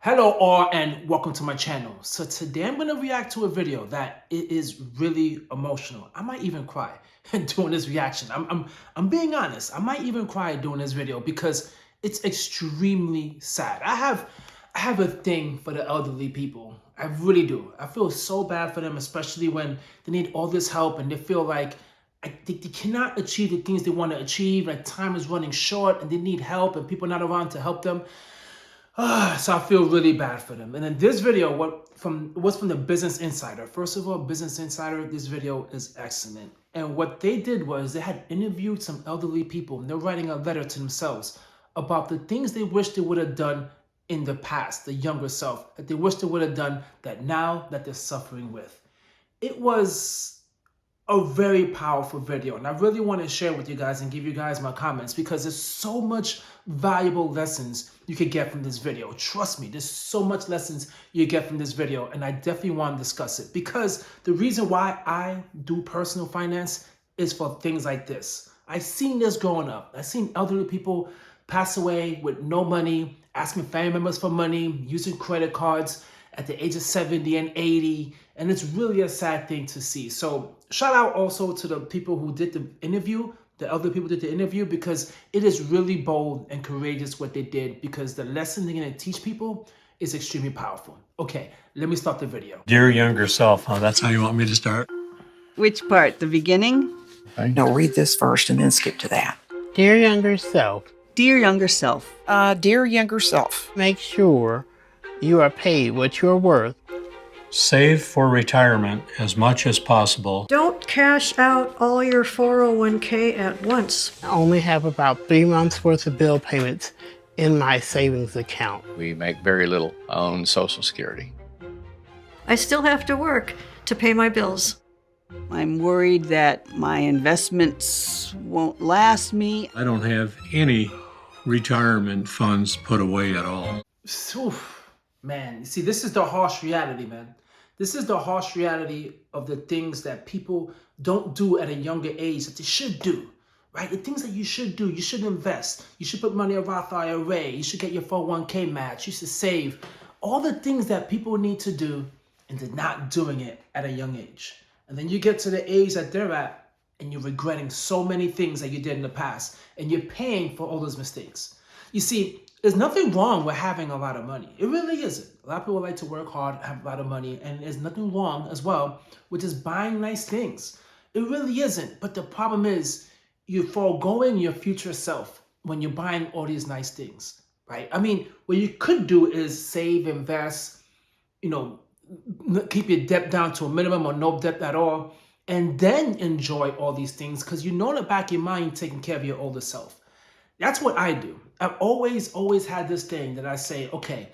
Hello all and welcome to my channel. So today I'm going to react to a video that it is really emotional. I might even cry doing this reaction. I'm being honest. I might even cry doing this video because it's extremely sad. I have a thing for the elderly people. I really do. I feel so bad for them, especially when they need all this help and they feel like they cannot achieve the things they want to achieve. Like time is running short and they need help and people are not around to help them. So I feel really bad for them. And in this video, was from the Business Insider. First of all, Business Insider, this video is excellent. And what they did was they had interviewed some elderly people and they're writing a letter to themselves about the things they wish they would have done in the past, the younger self, that they wish they would have done that now that they're suffering with. It was a very powerful video, and I really want to share with you guys and give you guys my comments because there's so much valuable lessons you could get from this video. Trust me, there's so much lessons you get from this video, and I definitely want to discuss it because the reason why I do personal finance is for things like this. I've seen this growing up. I've seen elderly people pass away with no money, asking family members for money, using credit cards at the age of 70 and 80, and it's really a sad thing to see. So shout out also to the people who did the interview, the elder people did the interview, because it is really bold and courageous what they did, because the lesson they're going to teach people is extremely powerful. Okay, let me start the video. Dear younger self, that's how you want me to start? Which part? The beginning? No, read this first and then skip to that. Dear younger self, Dear younger self, Dear younger self, make sure you are paid what you're worth. Save for retirement as much as possible. Don't cash out all your 401k at once. I only have about 3 months worth of bill payments in my savings account. We make very little on Social Security. I still have to work to pay my bills. I'm worried that my investments won't last me. I don't have any retirement funds put away at all. Oof. Man, you see, this is the harsh reality, man. This is the harsh reality of the things that people don't do at a younger age that they should do, right? The things that you should do. You should invest. You should put money in a Roth IRA. You should get your 401k match. You should save. All the things that people need to do and they're not doing it at a young age. And then you get to the age that they're at and you're regretting so many things that you did in the past and you're paying for all those mistakes. You see, there's nothing wrong with having a lot of money. It really isn't. A lot of people like to work hard, have a lot of money, and there's nothing wrong as well with just buying nice things. It really isn't. But the problem is you're foregoing your future self when you're buying all these nice things, right? I mean, what you could do is save, invest, keep your debt down to a minimum or no debt at all, and then enjoy all these things because you know in the back of your mind you're taking care of your older self. That's what I do. I've always had this thing that I say, okay,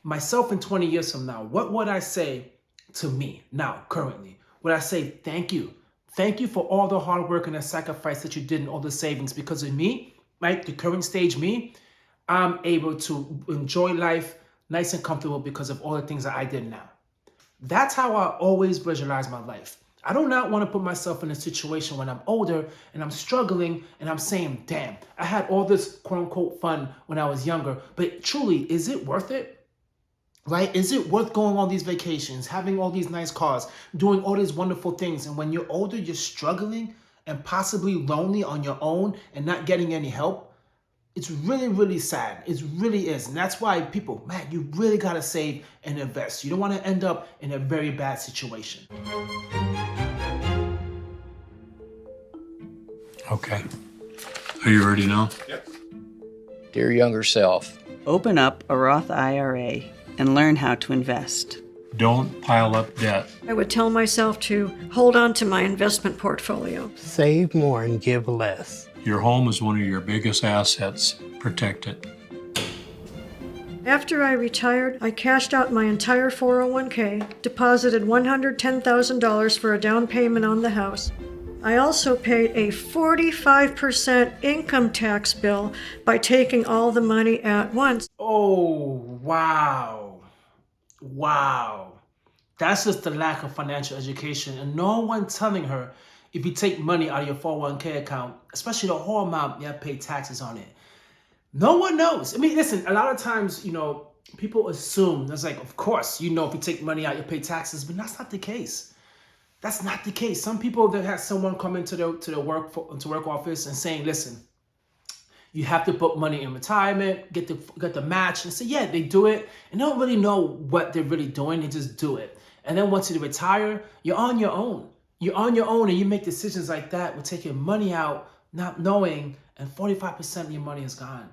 myself in 20 years from now, what would I say to me now, currently? Would I say, thank you? Thank you for all the hard work and the sacrifice that you did and all the savings because of me, right? The current stage me, I'm able to enjoy life nice and comfortable because of all the things that I did now. That's how I always visualize my life. I do not want to put myself in a situation when I'm older and I'm struggling and I'm saying, damn, I had all this quote unquote fun when I was younger, but truly, is it worth it? Right? Is it worth going on these vacations, having all these nice cars, doing all these wonderful things? And when you're older, you're struggling and possibly lonely on your own and not getting any help. It's really, really sad. It really is. And that's why people, man, you really got to save and invest. You don't want to end up in a very bad situation. Okay. Are you ready now? Yep. Dear younger self, open up a Roth IRA and learn how to invest. Don't pile up debt. I would tell myself to hold on to my investment portfolio. Save more and give less. Your home is one of your biggest assets. Protect it. After I retired, I cashed out my entire 401k, deposited $110,000 for a down payment on the house. I also paid a 45% income tax bill by taking all the money at once. Oh, wow. Wow. That's just the lack of financial education and no one telling her if you take money out of your 401k account, especially the whole amount, you have to pay taxes on it. No one knows. I mean, listen, a lot of times, people assume, that's like, of course, you know, if you take money out, you pay taxes, but that's not the case. That's not the case. Some people that have someone come into the work office and saying, listen, you have to put money in retirement, get the match, and say, yeah, they do it, and they don't really know what they're really doing. They just do it. And then once you retire, you're on your own. You're on your own, and you make decisions like that with taking money out, not knowing, and 45% of your money is gone.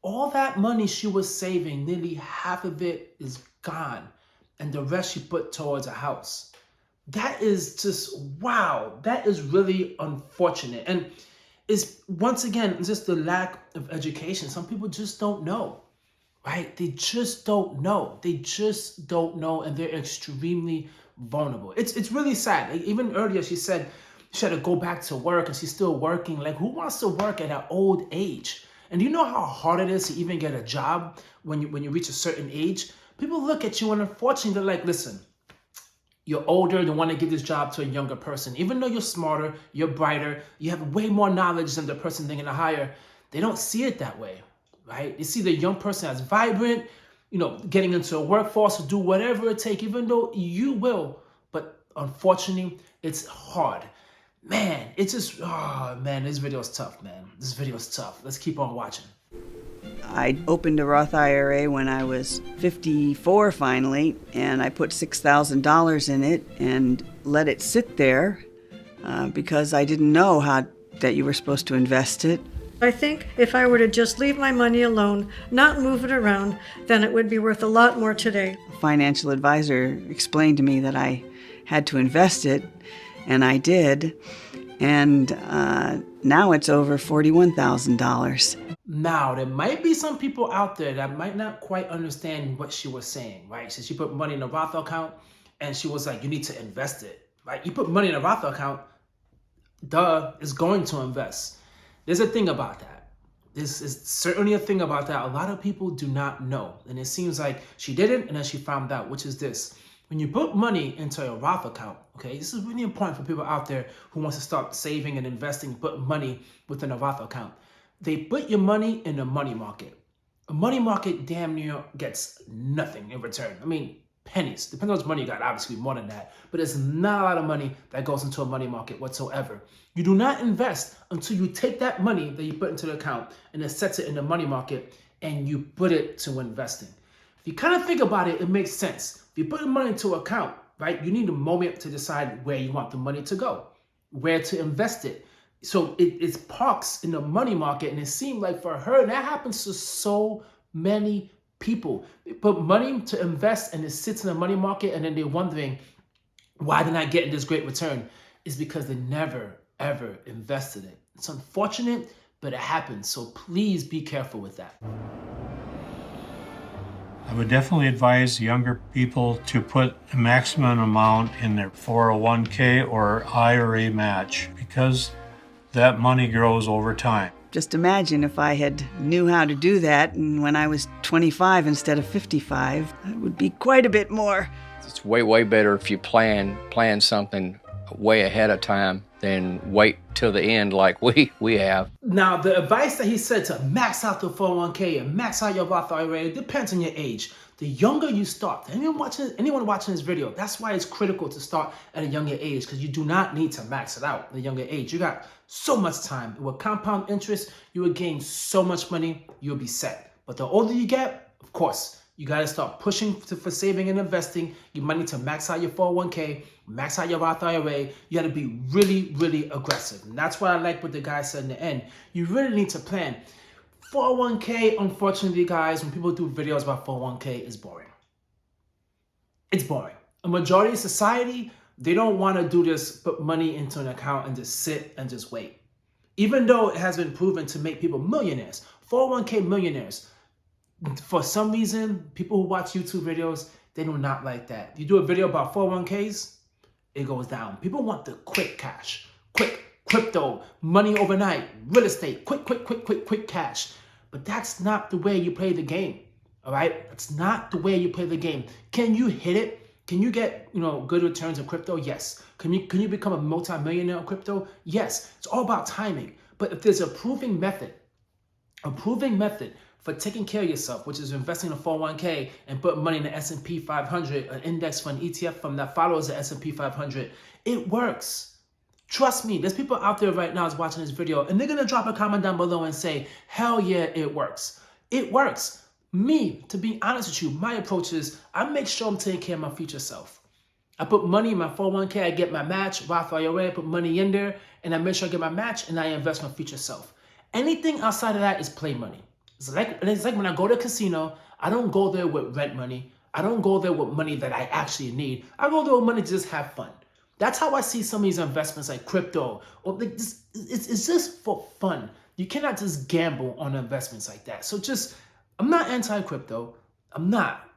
All that money she was saving, nearly half of it is gone, and the rest she put towards a house. That is just, wow, that is really unfortunate. And it's, once again, just the lack of education. Some people just don't know, right? They just don't know. They just don't know, and they're extremely vulnerable. It's really sad. Like, even earlier, she said she had to go back to work, and she's still working. Like, who wants to work at an old age? And do you know how hard it is to even get a job when you reach a certain age? People look at you, and unfortunately, they're like, listen, you're older, they want to give this job to a younger person. Even though you're smarter, you're brighter, you have way more knowledge than the person they're going to hire, they don't see it that way, right? They see the young person as vibrant, you know, getting into a workforce to do whatever it takes, even though you will. But unfortunately, it's hard. Man, it's just, oh man, this video is tough, man. This video is tough. Let's keep on watching. I opened a Roth IRA when I was 54 finally, and I put $6,000 in it and let it sit there because I didn't know that you were supposed to invest it. I think if I were to just leave my money alone, not move it around, then it would be worth a lot more today. A financial advisor explained to me that I had to invest it, and I did, and now it's over $41,000. Now, there might be some people out there that might not quite understand what she was saying, right? So she put money in a Roth account, and she was like, you need to invest it, right? You put money in a Roth account, duh, is going to invest. There's a thing about that. This is certainly a thing about that a lot of people do not know. And it seems like she didn't, and then she found out, which is this. When you put money into a Roth account, okay, this is really important for people out there who wants to start saving and investing, put money within a Roth account. They put your money in a money market. A money market damn near gets nothing in return. I mean, pennies. Depending on how much money you got, obviously more than that. But there's not a lot of money that goes into a money market whatsoever. You do not invest until you take that money that you put into the account and then set it in the money market and you put it to investing. If you kind of think about it, it makes sense. If you put the money into an account, right, you need a moment to decide where you want the money to go, where to invest it. So it's parks in the money market, and it seemed like for her, that happens to so many people. They put money to invest and it sits in the money market, and then they're wondering why they're not getting this great return. It's because they never, ever invested it. It's unfortunate, but it happens. So please be careful with that. I would definitely advise younger people to put a maximum amount in their 401k or IRA match because that money grows over time. Just imagine if I had knew how to do that, and when I was 25 instead of 55, it would be quite a bit more. It's way, way better if you plan something way ahead of time than wait till the end like we have. Now, the advice that he said to max out the 401k and max out your Roth IRA depends on your age. The younger you start, anyone watching this video, that's why it's critical to start at a younger age, because you do not need to max it out at a younger age. You got so much time. With compound interest, you will gain so much money, you'll be set. But the older you get, of course, you got to start pushing for saving and investing. You might need to max out your 401k, max out your Roth IRA. You got to be really, really aggressive. And that's what I like what the guy said in the end. You really need to plan. 401k, unfortunately, guys, when people do videos about 401k, is boring. It's boring. A majority of society, they don't want to do this, put money into an account and just sit and just wait. Even though it has been proven to make people millionaires, 401k millionaires. For some reason, people who watch YouTube videos, they do not like that. You do a video about 401ks, it goes down. People want the quick cash, quick crypto, money overnight, real estate, quick cash. But that's not the way you play the game, all right? That's not the way you play the game. Can you hit it? Can you get, good returns in crypto? Yes. Can you become a multi-millionaire in crypto? Yes. It's all about timing. But if there's a proven method for taking care of yourself, which is investing in a 401k and putting money in the S&P 500, an index fund, ETF fund that follows the S&P 500, it works. Trust me, there's people out there right now watching this video and they're going to drop a comment down below and say, hell yeah, it works. It works. Me, to be honest with you, my approach is I make sure I'm taking care of my future self. I put money in my 401k, I get my match, Roth IRA, I put money in there, and I make sure I get my match, and I invest my future self. Anything outside of that is play money. It's like when I go to a casino, I don't go there with rent money. I don't go there with money that I actually need. I go there with money to just have fun. That's how I see some of these investments like crypto. Or like this, it's just for fun. You cannot just gamble on investments like that. So I'm not anti-crypto. I'm not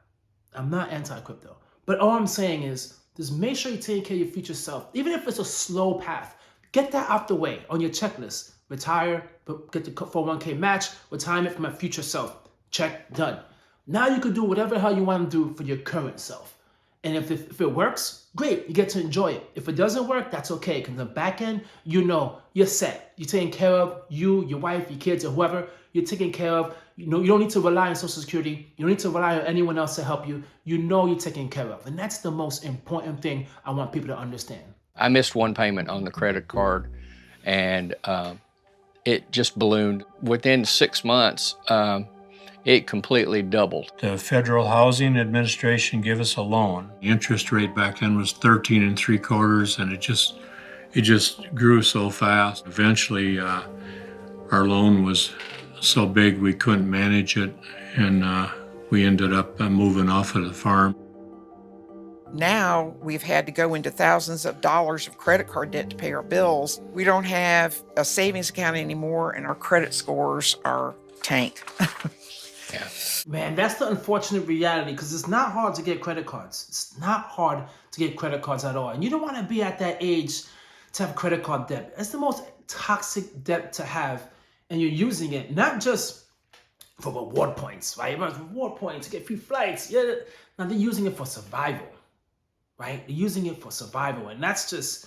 anti-crypto. But all I'm saying is, just make sure you take care of your future self. Even if it's a slow path, get that out the way on your checklist. Retire, get the 401k match, retirement for my future self. Check, done. Now you can do whatever the hell you want to do for your current self. And if it works, great, you get to enjoy it. If it doesn't work, that's okay, because in the back end, you know you're set. You're taking care of you, your wife, your kids, or whoever you're taking care of. You know, you don't need to rely on Social Security. You don't need to rely on anyone else to help you. You know you're taken care of. And that's the most important thing I want people to understand. I missed one payment on the credit card, and it just ballooned. Within 6 months, it completely doubled. The Federal Housing Administration gave us a loan. The interest rate back then was 13 3/4, and it just grew so fast. Eventually, our loan was so big we couldn't manage it, and we ended up moving off of the farm. Now we've had to go into thousands of dollars of credit card debt to pay our bills. We don't have a savings account anymore, and our credit scores are tank. Yeah. Man, that's the unfortunate reality, because it's not hard to get credit cards. It's not hard to get credit cards at all. And you don't want to be at that age to have credit card debt. It's the most toxic debt to have. And you're using it not just for reward points, right? Reward points to get free flights. Yeah. Now they're using it for survival, right? They're using it for survival. And that's just,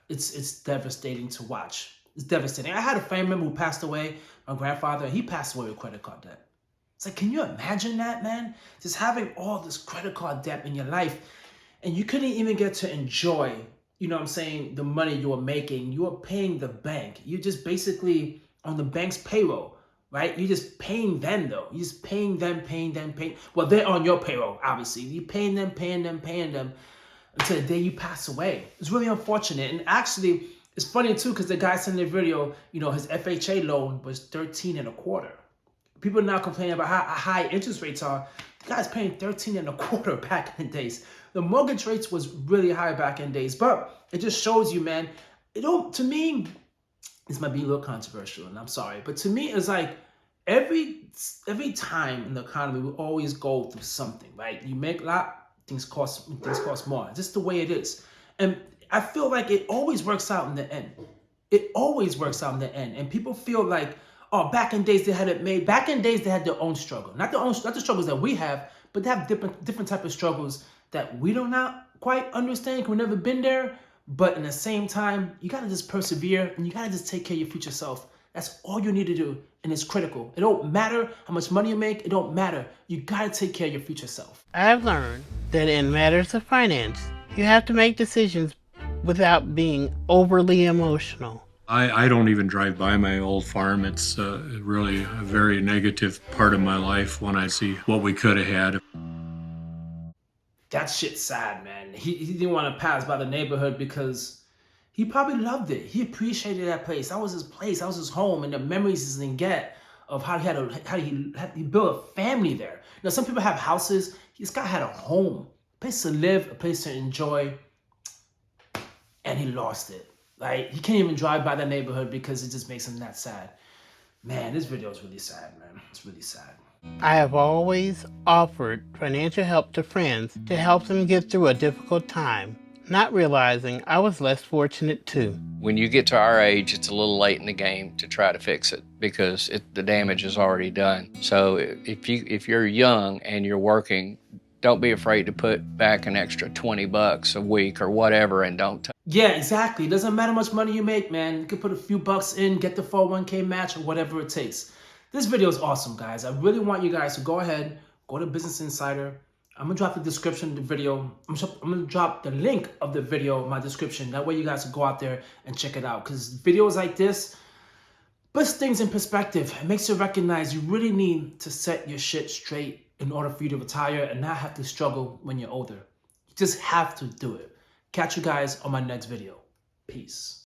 it's devastating to watch. It's devastating. I had a family member who passed away, my grandfather, he passed away with credit card debt. It's like, can you imagine that, man? Just having all this credit card debt in your life, and you couldn't even get to enjoy, you know what I'm saying, the money you were making. You were paying the bank. You're just basically on the bank's payroll, right? You're just paying them, though. You're just paying them. Well, they're on your payroll, obviously. You're paying them until the day you pass away. It's really unfortunate. And actually, it's funny too, because the guy sent the video, you know, his FHA loan was 13 1/4. People are now complaining about how high interest rates are. The guy's paying 13 1/4 back in the days. The mortgage rates was really high back in the days, but it just shows you, man, to me, this might be a little controversial, and I'm sorry, but to me, it's like every time in the economy, we always go through something, right? You make a lot, things cost more. It's just the way it is. And I feel like it always works out in the end. It always works out in the end. And people feel like, oh, back in days they had it made. Back in days they had their own struggle. Not the struggles that we have, but they have different type of struggles that we do not quite understand, because we've never been there. But in the same time, you gotta just persevere, and you gotta just take care of your future self. That's all you need to do, and it's critical. It don't matter how much money you make. It don't matter. You gotta take care of your future self. I've learned that in matters of finance, you have to make decisions without being overly emotional. I don't even drive by my old farm. It's really a very negative part of my life when I see what we could have had. That shit's sad, man. He didn't want to pass by the neighborhood because he probably loved it. He appreciated that place. That was his place. That was his home, and the memories he didn't get of how he built a family there. You know, some people have houses. This guy had a home, a place to live, a place to enjoy, and he lost it. Like, he can't even drive by that neighborhood because it just makes him that sad. Man, this video is really sad, man. It's really sad. I have always offered financial help to friends to help them get through a difficult time, not realizing I was less fortunate too. When you get to our age, it's a little late in the game to try to fix it, because the damage is already done. So if you're young and you're working, don't be afraid to put back an extra $20 a week or whatever, and don't. Yeah, exactly. It doesn't matter how much money you make, man. You can put a few bucks in, get the 401k match or whatever it takes. This video is awesome, guys. I really want you guys to go ahead, go to Business Insider. I'm gonna drop the description of the video. I'm gonna drop the link of the video in my description. That way you guys can go out there and check it out. Because videos like this puts things in perspective. It makes you recognize you really need to set your shit straight in order for you to retire and not have to struggle when you're older. You just have to do it. Catch you guys on my next video. Peace.